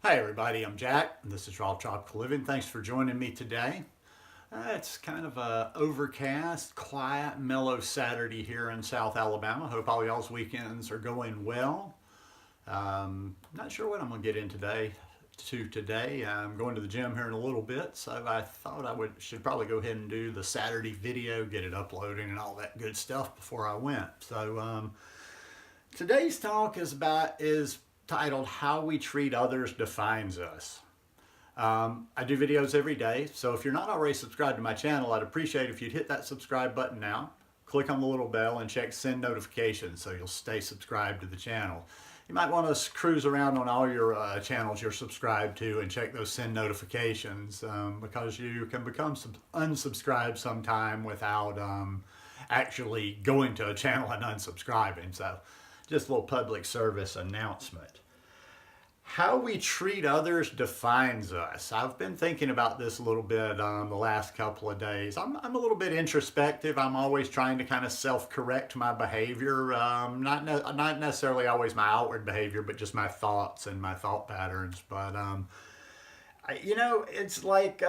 Hi everybody, I'm Jack, and this is Raw Tropical Living. Thanks for joining me today. It's kind of a overcast, quiet, mellow Saturday here in South Alabama. Hope all y'all's weekends are going well. Not sure what I'm going to get in today. I'm going to the gym here in a little bit, so I thought should probably go ahead and do the Saturday video, get it uploaded and all that good stuff before I went. So today's talk is titled "How We Treat Others Defines Us." I do videos every day, so if you're not already subscribed to my channel, I'd appreciate if you'd hit that subscribe button now, click on the little bell, and check send notifications so you'll stay subscribed to the channel. You might want to cruise around on all your channels you're subscribed to and check those send notifications because you can become unsubscribed sometime without actually going to a channel and unsubscribing. So just a little public service announcement. How we treat others defines us. I've been thinking about this a little bit the last couple of days. I'm a little bit introspective. I'm always trying to kind of self-correct my behavior. Not necessarily always my outward behavior, but just my thoughts and my thought patterns. But, it's like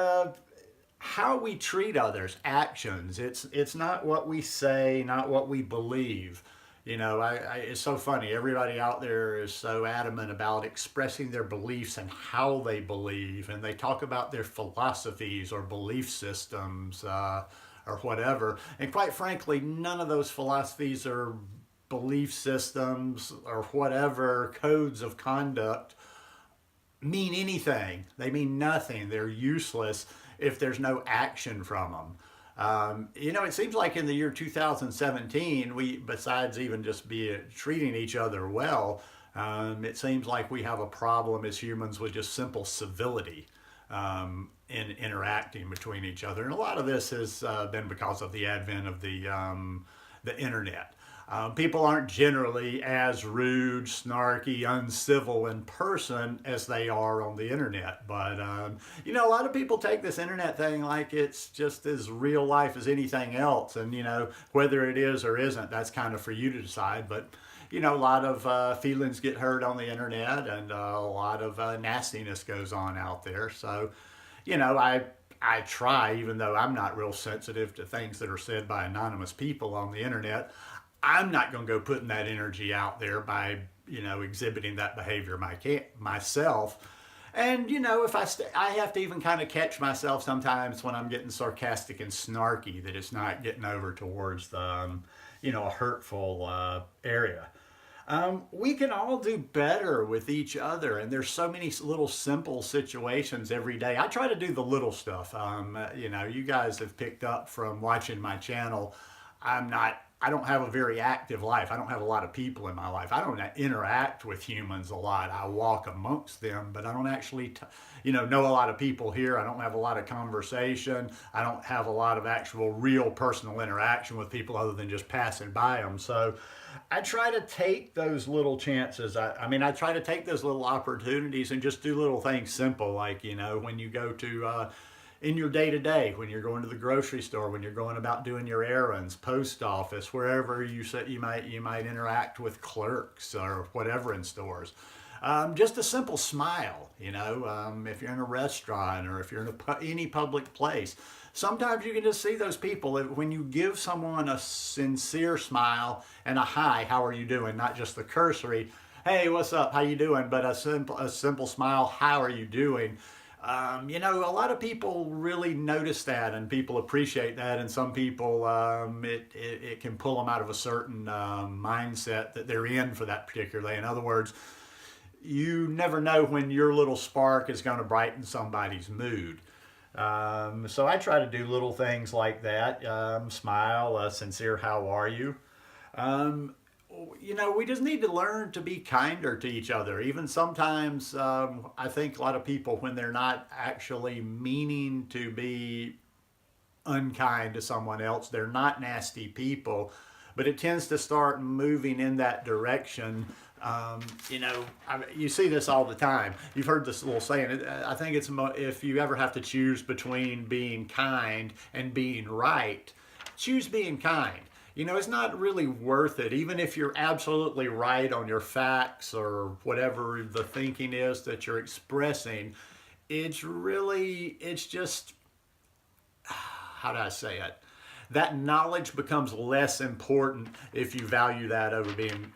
how we treat others, actions. It's not what we say, not what we believe. It's so funny. Everybody out there is so adamant about expressing their beliefs and how they believe, and they talk about their philosophies or belief systems or whatever. And quite frankly, none of those philosophies or belief systems or whatever codes of conduct mean anything. They mean nothing. They're useless if there's no action from them. It seems like in the year 2017, besides even just treating each other well, it seems like we have a problem as humans with just simple civility in interacting between each other. And a lot of this has been because of the advent of the internet. People aren't generally as rude, snarky, uncivil in person as they are on the internet. But, a lot of people take this internet thing like it's just as real life as anything else. And, whether it is or isn't, that's kind of for you to decide. But, a lot of feelings get hurt on the internet, and a lot of nastiness goes on out there. So, I try, even though I'm not real sensitive to things that are said by anonymous people on the internet, I'm not going to go putting that energy out there by, exhibiting that behavior myself. And, if I have to even kind of catch myself sometimes when I'm getting sarcastic and snarky, that it's not getting over towards the, a hurtful area. We can all do better with each other, and there's so many little simple situations every day. I try to do the little stuff. You guys have picked up from watching my channel. I don't have a very active life. I don't have a lot of people in my life. I don't interact with humans a lot. I walk amongst them, but I don't actually, know a lot of people here. I don't have a lot of conversation. I don't have a lot of actual real personal interaction with people other than just passing by them. So I try to take those little chances. I try to take those little opportunities and just do little things simple, like, when you go to, in your day-to-day, when you're going to the grocery store, when you're going about doing your errands, post office, wherever you might interact with clerks or whatever in stores. Just a simple smile, if you're in a restaurant or if you're in any public place. Sometimes you can just see those people when you give someone a sincere smile and a hi, how are you doing? Not just the cursory, hey, what's up, how you doing? But a simple smile, how are you doing? A lot of people really notice that, and people appreciate that, and some people, it can pull them out of a certain mindset that they're in for that particular day. In other words, you never know when your little spark is going to brighten somebody's mood. So I try to do little things like that, smile, a sincere how are you? We just need to learn to be kinder to each other. Even sometimes, I think a lot of people, when they're not actually meaning to be unkind to someone else, they're not nasty people, but it tends to start moving in that direction. You see this all the time. You've heard this little saying. I think it's if you ever have to choose between being kind and being right, choose being kind. it's not really worth it. Even if you're absolutely right on your facts or whatever the thinking is that you're expressing, it's just, how do I say it? That knowledge becomes less important if you value that over being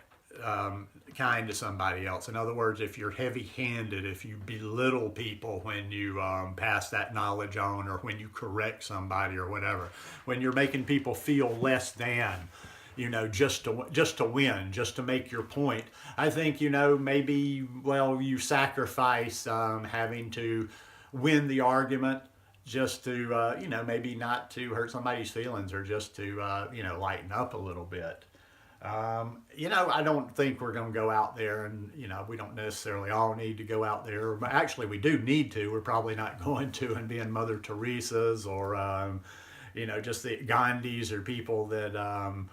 kind to somebody else. In other words, if you're heavy handed, if you belittle people when you pass that knowledge on, or when you correct somebody or whatever, when you're making people feel less than, just to win, just to make your point. I think, maybe, well, you sacrifice having to win the argument just to, maybe not to hurt somebody's feelings, or just to, lighten up a little bit. I don't think we're going to go out there and, we don't necessarily all need to go out there. Actually, we do need to. We're probably not going to and being Mother Teresa's, or, just the Gandhis, or people that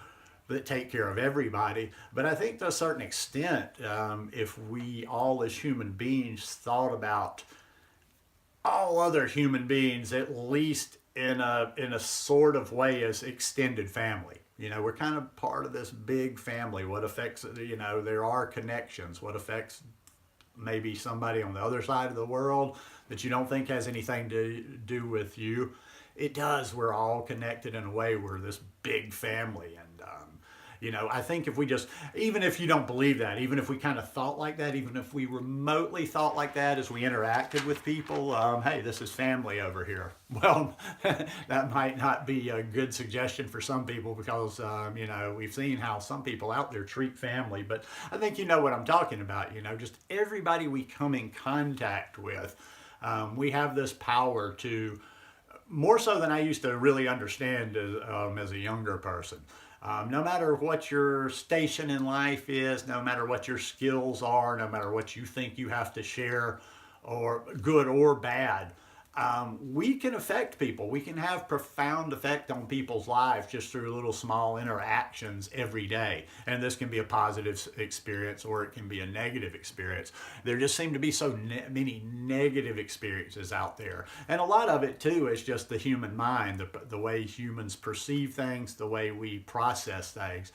take care of everybody. But I think to a certain extent, if we all as human beings thought about all other human beings, at least in a sort of way, as extended family. We're kind of part of this big family. What affects, there are connections. What affects maybe somebody on the other side of the world that you don't think has anything to do with you, it does. We're all connected in a way. We're this big family. And I think if we just, even if you don't believe that, even if we kind of thought like that, even if we remotely thought like that as we interacted with people, hey, this is family over here. Well, that might not be a good suggestion for some people, because, we've seen how some people out there treat family. But I think you know what I'm talking about. Just everybody we come in contact with, we have this power to, more so than I used to really understand as a younger person. No matter what your station in life is, no matter what your skills are, no matter what you think you have to share, or good or bad, we can affect people. We can have profound effect on people's lives just through little small interactions every day. And this can be a positive experience, or it can be a negative experience. There just seem to be so many negative experiences out there. And a lot of it too is just the human mind, the way humans perceive things, the way we process things.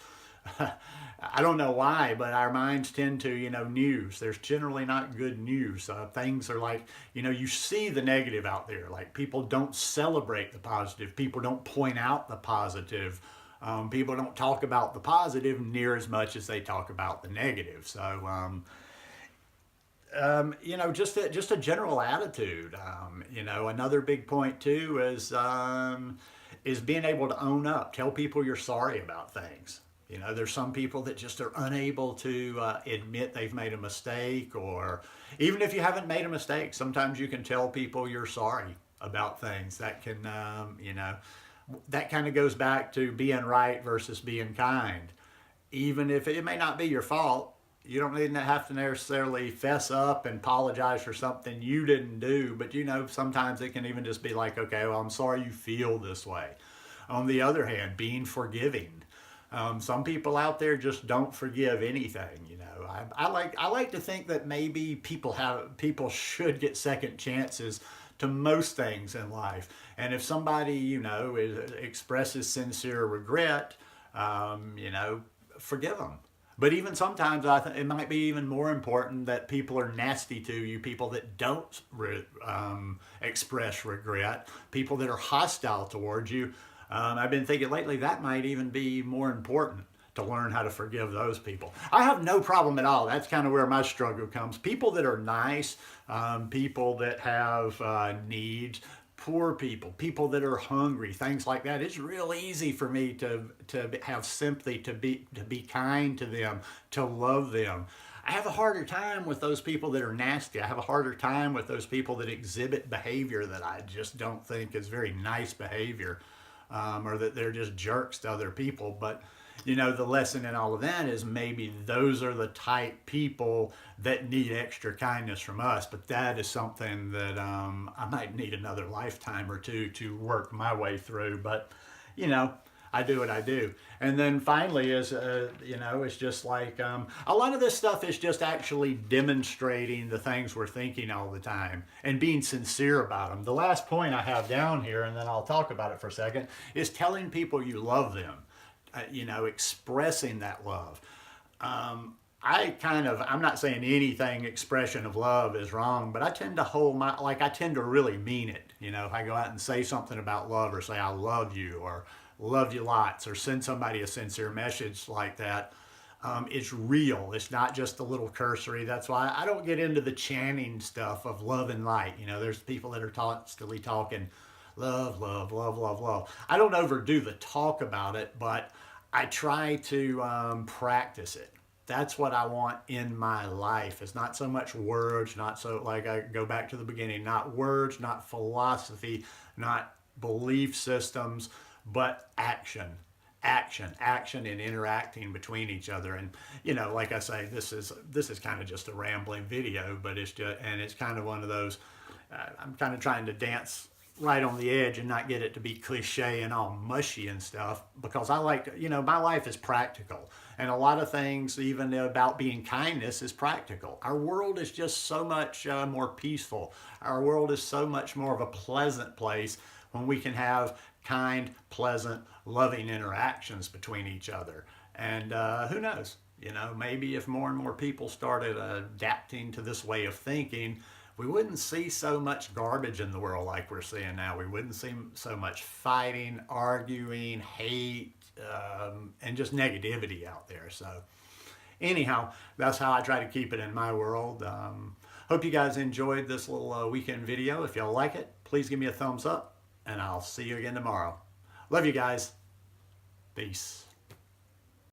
I don't know why, but our minds tend to, news. There's generally not good news. Things are like, you see the negative out there. Like, people don't celebrate the positive. People don't point out the positive. People don't talk about the positive near as much as they talk about the negative. So, just a general attitude. Another big point too is being able to own up. Tell people you're sorry about things. There's some people that just are unable to admit they've made a mistake, or even if you haven't made a mistake, sometimes you can tell people you're sorry about things. That can, that kind of goes back to being right versus being kind. Even if it may not be your fault, you don't need to have to necessarily fess up and apologize for something you didn't do. But, sometimes it can even just be like, okay, well, I'm sorry you feel this way. On the other hand, being forgiving. Some people out there just don't forgive anything. I like to think that maybe people should get second chances to most things in life. And if somebody expresses sincere regret, forgive them. But even sometimes I think it might be even more important that people are nasty to you, people that don't express regret, people that are hostile towards you. I've been thinking lately that might even be more important, to learn how to forgive those people. I have no problem at all. That's kind of where my struggle comes. People that are nice, people that have needs, poor people, people that are hungry, things like that. It's real easy for me to have sympathy, to be kind to them, to love them. I have a harder time with those people that are nasty. I have a harder time with those people that exhibit behavior that I just don't think is very nice behavior. Or that they're just jerks to other people. But, the lesson in all of that is maybe those are the type people that need extra kindness from us. But that is something that I might need another lifetime or two to work my way through. But, I do what I do. And then finally it's just like a lot of this stuff is just actually demonstrating the things we're thinking all the time and being sincere about them. The last point I have down here, and then I'll talk about it for a second, is telling people you love them. expressing that love. I'm not saying anything expression of love is wrong, but I tend to I tend to really mean it. If I go out and say something about love, or say I love you, or love you lots, or send somebody a sincere message like that, it's real. It's not just a little cursory. That's why I don't get into the chanting stuff of love and light. There's people that are constantly talking love, love, love, love, love. I don't overdo the talk about it, but I try to practice it. That's what I want in my life. It's not so much words, not so, like I go back to the beginning, not words, not philosophy, not belief systems, but action. Action and interacting between each other. And like I say, this is kind of just a rambling video, but it's kind of one of those, I'm kind of trying to dance right on the edge and not get it to be cliche and all mushy and stuff, because I like to, my life is practical, and a lot of things, even about being kindness, is practical. Our world is just so much more peaceful. Our world is so much more of a pleasant place when we can have kind, pleasant, loving interactions between each other. And who knows, maybe if more and more people started adapting to this way of thinking, we wouldn't see so much garbage in the world like we're seeing now. We wouldn't see so much fighting, arguing, hate, and just negativity out there. So anyhow, that's how I try to keep it in my world. Hope you guys enjoyed this little weekend video. If y'all like it, please give me a thumbs up, and I'll see you again tomorrow. Love you guys. Peace.